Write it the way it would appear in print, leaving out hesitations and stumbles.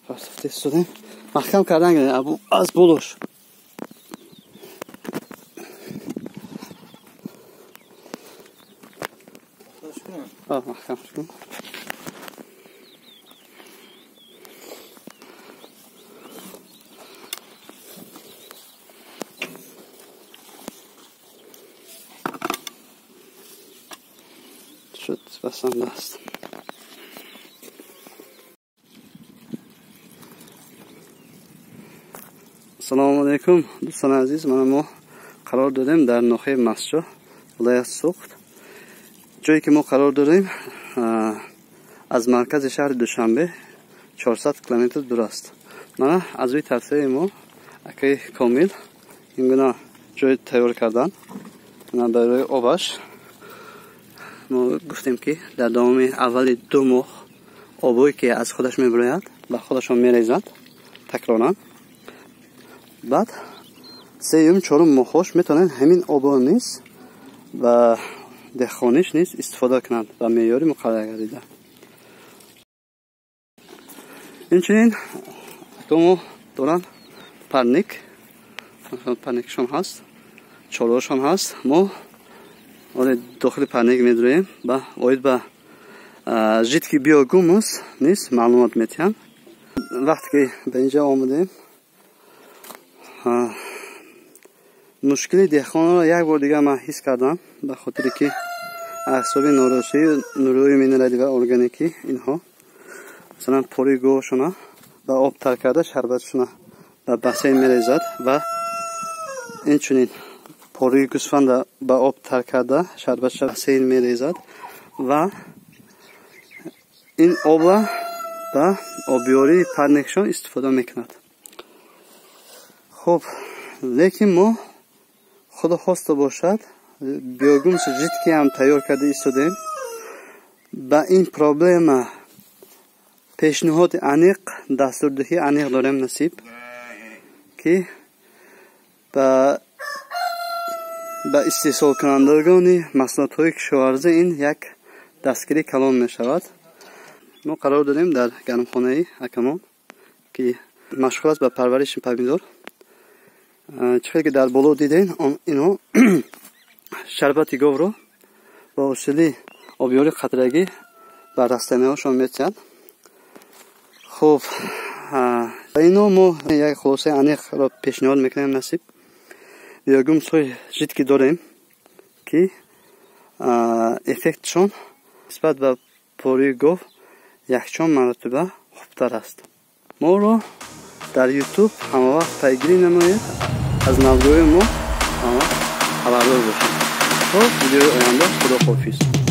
تست شدیم محکم کردن گره ابو از بولوش محکم شد شد بسنده است السلام علیکم دوستان عزیز ما قرار داریم در ناحیه مسجد ولایت سوخت جایی که ما قرار داریم از مرکز شهر دوشنبه 400 کیلومتر دور است من از روی توصیه ما اکی کامل اینگونه جای تیار کردن من برای آبش ما گفتیم که در دوام اول 2 ماه آبایی که از خودش میبراید به خودشان میریزد تکرارا بعد 3-4 ماهش میتونن همین آبا نیست و دهخانیش نیست استفاده کنند و معیاری مقرر گردیده اینچنین اکمو دارن پرنیکشان هست چالوشان هست ما داخل پرنیک میدرویم و باید به جدکی بیاگوموس نیست معلومات میتیم وقتی که به اینجا آمدیم مشکلی دهخانه را یک بار دیگه من حس کردم به خاطر که اعصاب نوروی مینرالی و ارگانیکی اینها مثلا پوری گوشونه به آب تر کرده شربتشونه به بسین میریزد و اینچنین پوری گوسفند به آب تر کرده شربتش بسین میریزد و این آب به آبیاری پرنیکشان استفاده میکند خب لیکن ما خدا خواسته باشد بیاگوم جدکی هم تیار کرده ایستادیم با این پرابلم پیشنهاد انیق دستوردهی انیق داریم نصیب که با استحصال کنندگان محصولات های کشاورزی این یک دستگیری کلان می شود ما قرار داریم در گرمخانه اکمان که مشغول است به پرورش پمیدور چیزی که در بالا دیدین اینو شربت گاو رو با وسیله آبیاری قطرگی بر رستنی هاشون میتند خب اینو ما یک خلاصه انیق را پیشنهاد میکنیم نصیب بیاگوم سوی جدکی داریم که افکتشون نسبت به پوری گاو 1 مرتبه خوبتر است ما رو در یوتیوب همه وقت پیگیری نمایید از نوگوی ما همه خبردار باشید خب ویدیو آینده خدا حافظ